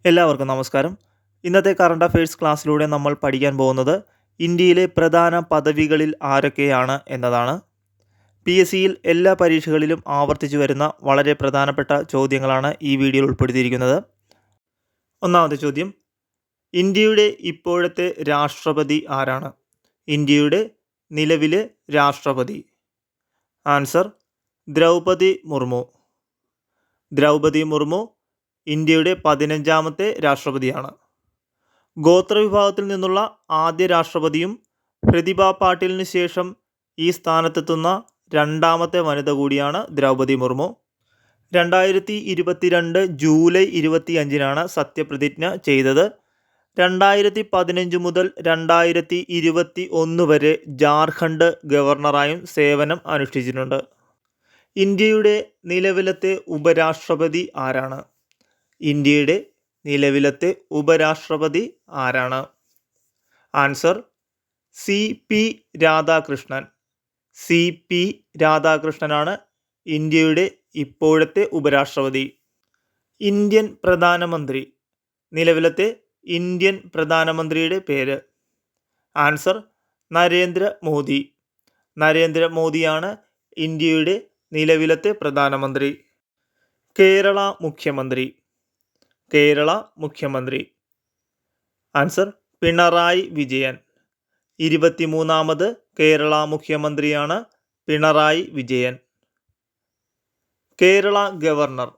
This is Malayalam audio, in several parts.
എല്ലാവർക്കും നമസ്കാരം. ഇന്നത്തെ കറണ്ട് അഫയേഴ്സ് ക്ലാസ്സിലൂടെ നമ്മൾ പഠിക്കാൻ പോകുന്നത് ഇന്ത്യയിലെ പ്രധാന പദവികളിൽ ആരൊക്കെയാണ് എന്നതാണ്. PSCയിൽ എല്ലാ പരീക്ഷകളിലും ആവർത്തിച്ചു വരുന്ന വളരെ പ്രധാനപ്പെട്ട ചോദ്യങ്ങളാണ് ഈ വീഡിയോയിൽ ഉൾപ്പെടുത്തിയിരിക്കുന്നത്. ഒന്നാമത്തെ ചോദ്യം, ഇന്ത്യയുടെ ഇപ്പോഴത്തെ രാഷ്ട്രപതി ആരാണ്? ഇന്ത്യയുടെ നിലവിലെ രാഷ്ട്രപതി. ആൻസർ ദ്രൗപദി മുർമു. ദ്രൗപദി മുർമു ഇന്ത്യയുടെ 15ാമത്തെ രാഷ്ട്രപതിയാണ്. ഗോത്രവിഭാഗത്തിൽ നിന്നുള്ള ആദ്യ രാഷ്ട്രപതിയും പ്രതിഭ പാട്ടീലിന് ശേഷം ഈ സ്ഥാനത്തെത്തുന്ന രണ്ടാമത്തെ വനിത കൂടിയാണ് ദ്രൗപദി മുർമു. 2022 ജൂലൈ 25 സത്യപ്രതിജ്ഞ ചെയ്തത്. 2015 മുതൽ 2021 വരെ ജാർഖണ്ഡ് ഗവർണറായും സേവനം അനുഷ്ഠിച്ചിട്ടുണ്ട്. ഇന്ത്യയുടെ നിലവിലത്തെ ഉപരാഷ്ട്രപതി ആരാണ്? ഇന്ത്യയുടെ നിലവിലത്തെ ഉപരാഷ്ട്രപതി ആരാണ്? Answer CP Radhakrishnan. CP രാധാകൃഷ്ണനാണ് ഇന്ത്യയുടെ ഇപ്പോഴത്തെ ഉപരാഷ്ട്രപതി. ഇന്ത്യൻ പ്രധാനമന്ത്രി. നിലവിലത്തെ ഇന്ത്യൻ പ്രധാനമന്ത്രിയുടെ പേര്. ആൻസർ നരേന്ദ്ര മോദി. നരേന്ദ്ര മോദിയാണ് ഇന്ത്യയുടെ നിലവിലത്തെ പ്രധാനമന്ത്രി. കേരള മുഖ്യമന്ത്രി. കേരള മുഖ്യമന്ത്രി. ആൻസർ പിണറായി വിജയൻ. 23ാമത് കേരള മുഖ്യമന്ത്രിയാണ് പിണറായി വിജയൻ. കേരള ഗവർണർ.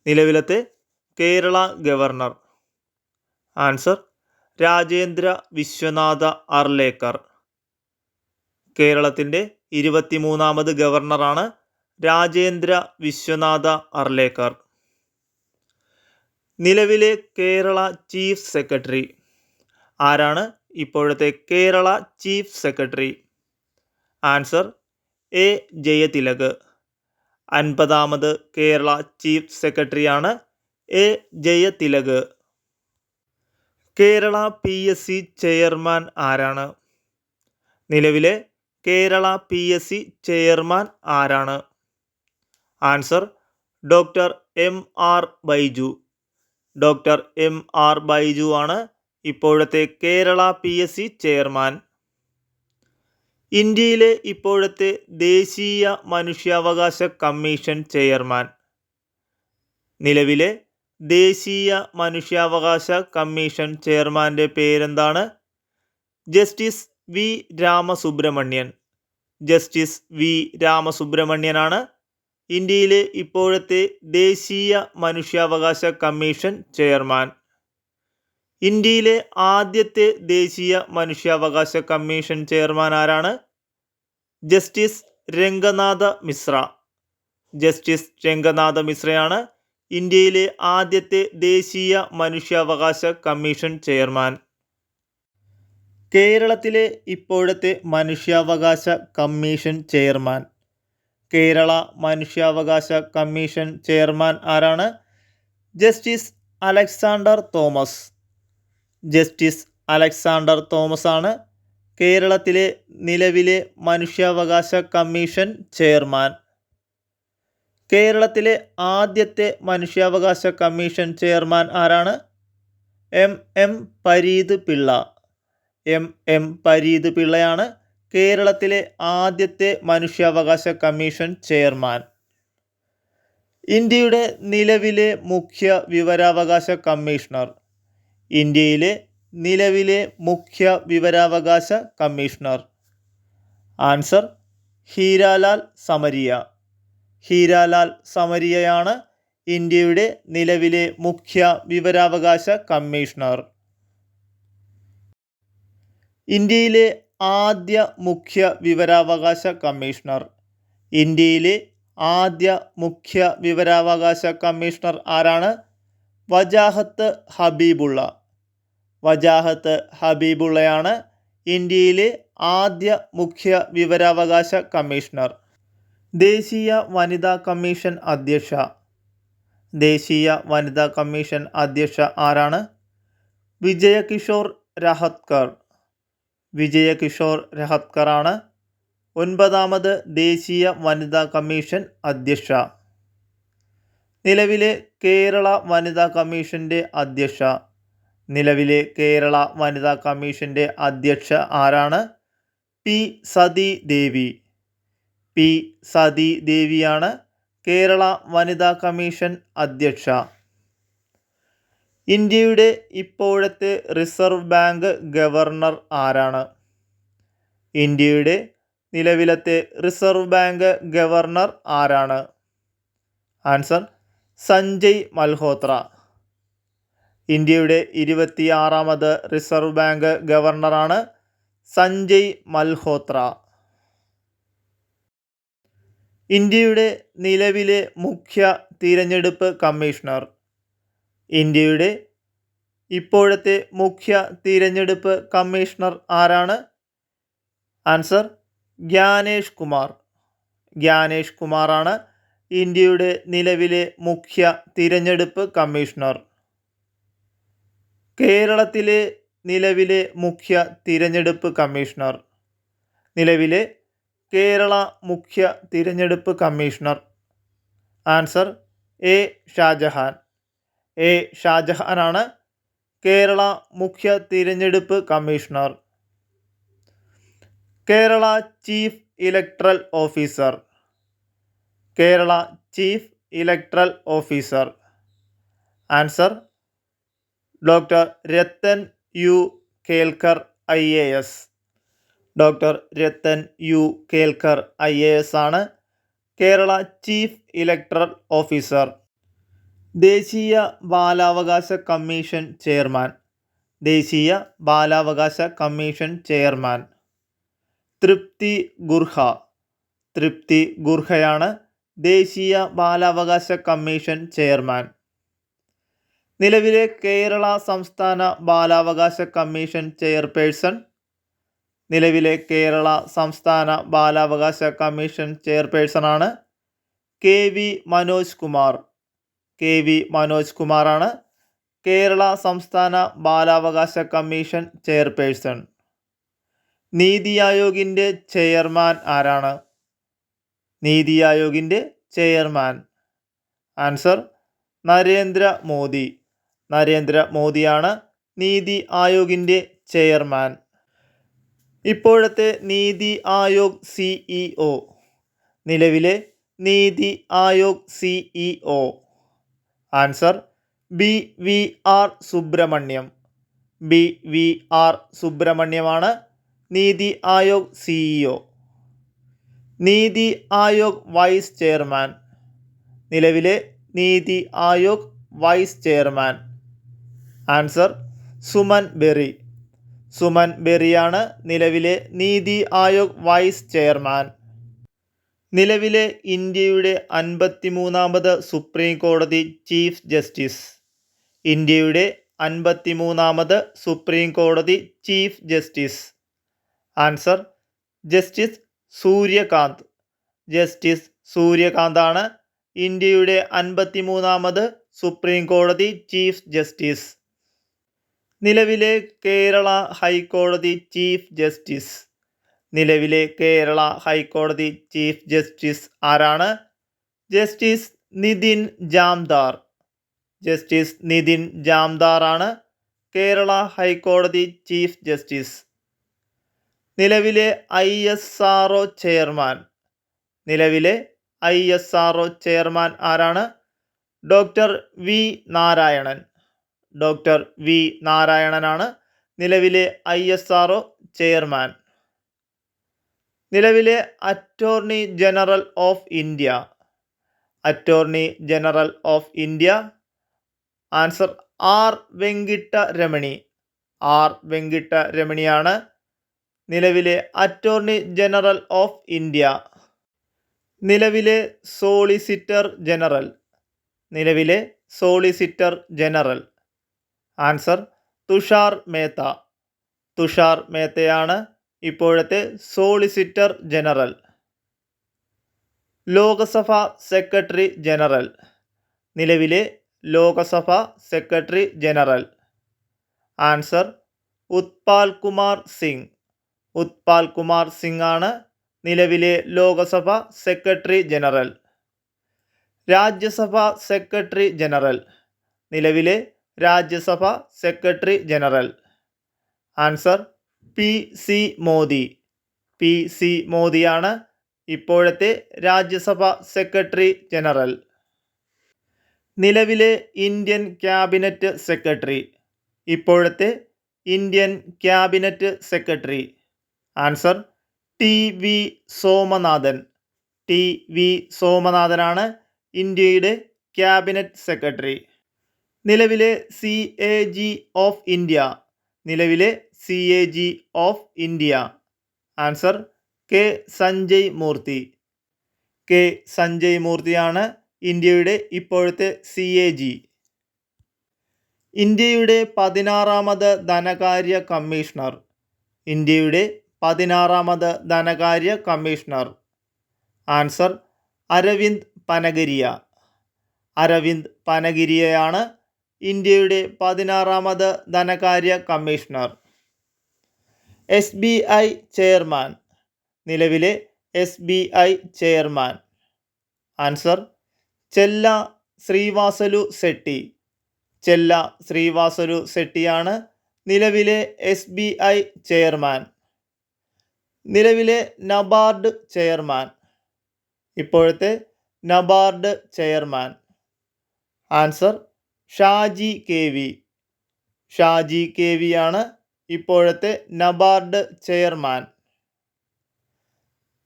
നിലവിലത്തെ കേരള ഗവർണർ. ആൻസർ രാജേന്ദ്ര വിശ്വനാഥ അർലേക്കർ. കേരളത്തിൻ്റെ 23ാമത് ഗവർണറാണ് രാജേന്ദ്ര വിശ്വനാഥ അർലേക്കർ. നിലവിലെ കേരള ചീഫ് സെക്രട്ടറി ആരാണ്? ഇപ്പോഴത്തെ Kerala chief secretary. Answer A Jayathilak. 50ാമത് കേരള ചീഫ് സെക്രട്ടറിയാണ് A Jayathilak. Kerala PSC chairman ആരാണ്? നിലവിലെ കേരള PSC ചെയർമാൻ ആരാണ്? Answer doctor MR Baiju. Doctor MR Baiju ആണ് ഇപ്പോഴത്തെ കേരള PSC ചെയർമാൻ. ഇന്ത്യയിലെ ഇപ്പോഴത്തെ ദേശീയ മനുഷ്യാവകാശ കമ്മീഷൻ ചെയർമാൻ. നിലവിലെ ദേശീയ മനുഷ്യാവകാശ കമ്മീഷൻ ചെയർമാൻ്റെ പേരെന്താണ്? Justice V Ramasubramanian. Justice V രാമസുബ്രഹ്മണ്യനാണ് ഇന്ത്യയിലെ ഇപ്പോഴത്തെ ദേശീയ മനുഷ്യാവകാശ കമ്മീഷൻ ചെയർമാൻ. ഇന്ത്യയിലെ ആദ്യത്തെ ദേശീയ മനുഷ്യാവകാശ കമ്മീഷൻ ചെയർമാൻ ആരാണ്? ജസ്റ്റിസ് രംഗനാഥ മിശ്ര. ജസ്റ്റിസ് രംഗനാഥ മിശ്രയാണ് ഇന്ത്യയിലെ ആദ്യത്തെ ദേശീയ മനുഷ്യാവകാശ കമ്മീഷൻ ചെയർമാൻ. കേരളത്തിലെ ഇപ്പോഴത്തെ മനുഷ്യാവകാശ കമ്മീഷൻ ചെയർമാൻ. കേരള മനുഷ്യാവകാശ കമ്മീഷൻ ചെയർമാൻ ആരാണ്? Justice Alexander Thomas. Justice Alexander Thomas ആണ് കേരളത്തിലെ നിലവിലെ മനുഷ്യാവകാശ കമ്മീഷൻ ചെയർമാൻ. കേരളത്തിലെ ആദ്യത്തെ മനുഷ്യാവകാശ കമ്മീഷൻ ചെയർമാൻ ആരാണ്? M പരീത് പിള്ള. M പരീത് പിള്ളയാണ് കേരളത്തിലെ ആദ്യത്തെ മനുഷ്യാവകാശ കമ്മീഷൻ ചെയർമാൻ. ഇന്ത്യയുടെ നിലവിലെ മുഖ്യ വിവരാവകാശ കമ്മീഷണർ. ഇന്ത്യയിലെ നിലവിലെ മുഖ്യ വിവരാവകാശ കമ്മീഷണർ. ആൻസർ ഹീരാലാൽ സമരിയ. ഹീരാലാൽ സമരിയയാണ് ഇന്ത്യയുടെ നിലവിലെ മുഖ്യ വിവരാവകാശ കമ്മീഷണർ. ഇന്ത്യയിലെ ആദ്യ മുഖ്യ വിവരാവകാശ കമ്മീഷണർ. ഇന്ത്യയിലെ ആദ്യ മുഖ്യ വിവരാവകാശ കമ്മീഷണർ ആരാണ്? വജാഹത്ത് ഹബീബുള്ള. വജാഹത്ത് ഹബീബുള്ളയാണ് ഇന്ത്യയിലെ ആദ്യ മുഖ്യ വിവരാവകാശ കമ്മീഷണർ. ദേശീയ വനിതാ കമ്മീഷൻ അധ്യക്ഷ. ദേശീയ വനിതാ കമ്മീഷൻ അധ്യക്ഷ ആരാണ്? വിജയകിഷോർ രഹത്കർ. വിജയകിഷോർ രഹത്കർ ആണ് 9ാമത് ദേശീയ വനിതാ കമ്മീഷൻ അധ്യക്ഷ. നിലവിലെ കേരള വനിതാ കമ്മീഷൻ്റെ അധ്യക്ഷ. നിലവിലെ കേരള വനിതാ കമ്മീഷൻ്റെ അധ്യക്ഷ ആരാണ്? പി സതി ദേവി. പി സതി ദേവിയാണ് കേരള വനിതാ കമ്മീഷൻ അധ്യക്ഷ. ഇന്ത്യയുടെ ഇപ്പോഴത്തെ റിസർവ് ബാങ്ക് ഗവർണർ ആരാണ്? ഇന്ത്യയുടെ നിലവിലത്തെ റിസർവ് ബാങ്ക് ഗവർണർ ആരാണ്? ആൻസർ സഞ്ജയ് മൽഹോത്ര. ഇന്ത്യയുടെ 26ാമത് റിസർവ് ബാങ്ക് ഗവർണറാണ് സഞ്ജയ് മൽഹോത്ര. ഇന്ത്യയുടെ നിലവിലെ മുഖ്യ തിരഞ്ഞെടുപ്പ് കമ്മീഷണർ. ഇന്ത്യയുടെ ഇപ്പോഴത്തെ മുഖ്യ തിരഞ്ഞെടുപ്പ് കമ്മീഷണർ ആരാണ്? ആൻസർ ഗ്യാനേഷ് കുമാർ. ഗ്യാനേഷ് കുമാറാണ് ഇന്ത്യയുടെ നിലവിലെ മുഖ്യ തിരഞ്ഞെടുപ്പ് കമ്മീഷണർ. കേരളത്തിലെ നിലവിലെ മുഖ്യ തിരഞ്ഞെടുപ്പ് കമ്മീഷണർ. നിലവിലെ കേരള മുഖ്യ തിരഞ്ഞെടുപ്പ് commissioner. Answer A Shajahan. A ഷാജഹാനാണ് കേരള മുഖ്യ തിരഞ്ഞെടുപ്പ് commissioner. Kerala chief electoral officer. Kerala chief electoral officer. Answer doctor Rathan U Kelkar IAS. Doctor Rathan U Kelkar IAS ആണ് കേരള ചീഫ് ഇലക്ടറൽ ഓഫീസർ. ദേശീയ ബാലാവകാശ കമ്മീഷൻ ചെയർമാൻ. ദേശീയ ബാലാവകാശ കമ്മീഷൻ ചെയർമാൻ തൃപ്തി ഗുർഹ. തൃപ്തി ഗുർഹയാണ് ദേശീയ ബാലാവകാശ കമ്മീഷൻ ചെയർമാൻ. നിലവിലെ കേരള സംസ്ഥാന ബാലാവകാശ കമ്മീഷൻ ചെയർപേഴ്സൺ. നിലവിലെ കേരള സംസ്ഥാന ബാലാവകാശ കമ്മീഷൻ ചെയർപേഴ്സണാണ് KV മനോജ് കുമാർ. KV മനോജ് കുമാറാണ് കേരള സംസ്ഥാന ബാലാവകാശ കമ്മീഷൻ ചെയർപേഴ്സൺ. നീതി ആയോഗിൻ്റെ ചെയർമാൻ ആരാണ്? നീതി ആയോഗിൻ്റെ ചെയർമാൻ. ആൻസർ നരേന്ദ്ര മോദി. നരേന്ദ്ര മോദിയാണ് നീതി ആയോഗിൻ്റെ ചെയർമാൻ. ഇപ്പോഴത്തെ നീതി ആയോഗ് CEO. നിലവിലെ NITI Aayog CEO. Answer BVR Subrahmanyam. BVR സുബ്രഹ്മണ്യമാണ് NITI Aayog CEO. NITI Aayog vice chairman. നിലവിലെ NITI Aayog vice chairman. Answer Suman Bery. Suman ബെറിയാണ് നിലവിലെ നീതി ആയോഗ് വൈസ് ചെയർമാൻ. നിലവിലെ ഇന്ത്യയുടെ 53ാമത് സുപ്രീം കോടതി ചീഫ് ജസ്റ്റിസ്. ഇന്ത്യയുടെ 53ാമത് സുപ്രീം കോടതി chief justice. Answer justice Surya Kant. Justice സൂര്യകാന്താണ് ഇന്ത്യയുടെ 53ാമത് സുപ്രീം കോടതി ചീഫ് ജസ്റ്റിസ്. നിലവിലെ കേരള ഹൈക്കോടതി ചീഫ് ജസ്റ്റിസ്. നിലവിലെ കേരള ഹൈക്കോടതി ചീഫ് ജസ്റ്റിസ് ആരാണ്? ജസ്റ്റിസ് നിതിൻ ജാംദാർ. ജസ്റ്റിസ് നിതിൻ ജാംദാറാണ് കേരള ഹൈക്കോടതി ചീഫ് ജസ്റ്റിസ്. നിലവിലെ ISRO ചെയർമാൻ. നിലവിലെ ISRO ചെയർമാൻ ആരാണ്? Doctor V Narayanan. Doctor V നാരായണനാണ് നിലവിലെ ISRO ചെയർമാൻ. നിലവിലെ attorney general of India. Attorney general of India. Answer R Venkata Ramani. R Venkata രമണിയാണ് നിലവിലെ അറ്റോർണി ജനറൽ ഓഫ് ഇന്ത്യ. നിലവിലെ സോളിസിറ്റർ ജനറൽ. നിലവിലെ solicitor general. Answer Tushar Mehta. Tushar മേത്തയാണ് ഇപ്പോഴത്തെ solicitor general. Lok Sabha secretary general. നിലവിലെ Lok Sabha secretary general. Answer Utpal Kumar Singh. Utpal Kumar Singh ആണ് നിലവിലെ Lok Sabha secretary general. Rajya Sabha secretary general. നിലവിലെ Rajya Sabha secretary general. Answer PC. Modi. PC. മോദിയാണ് ഇപ്പോഴത്തെ രാജ്യസഭാ സെക്രട്ടറി ജനറൽ. നിലവിലെ ഇന്ത്യൻ ക്യാബിനറ്റ് സെക്രട്ടറി. ഇപ്പോഴത്തെ Indian cabinet secretary. Answer TV. Somanathan. TV. സോമനാഥനാണ് ഇന്ത്യയുടെ ക്യാബിനറ്റ് സെക്രട്ടറി. നിലവിലെ സി.എ.ജി. Of India. നിലവിലെ CAG. Of India. Answer K. Sanjay Murthy. K. Sanjay മൂർത്തിയാണ് ഇന്ത്യയുടെ ഇപ്പോഴത്തെ സി.എ.ജി. ഇന്ത്യയുടെ 16ാമത് ധനകാര്യ കമ്മീഷണർ. ഇന്ത്യയുടെ 16ാമത് ധനകാര്യ കമ്മീഷണർ. ആൻസർ അരവിന്ദ് പനഗരിയ. അരവിന്ദ് പനഗിരിയയാണ് ഇന്ത്യയുടെ 16ാമത് ധനകാര്യ കമ്മീഷണർ. SBI chairman. നിലവിലെ SBI chairman. Answer Challa Sreenivasulu Setty. Challa Sreenivasulu സെട്ടിയാണ് നിലവിലെ SBI ചെയർമാൻ. നിലവിലെ നബാർഡ് ചെയർമാൻ. ഇപ്പോഴത്തെ NABARD chairman. Answer Shaji KV. Shaji KV ആണ് ഇപ്പോഴത്തെ നബാർഡ് ചെയർമാൻ.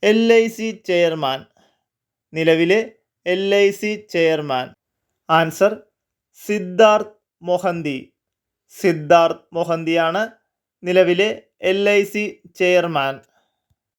LIC chairman. നിലവിലെ LIC chairman. Answer Siddharth Mohanty. Siddharth മൊഹന്തിയാണ് നിലവിലെ LIC ചെയർമാൻ.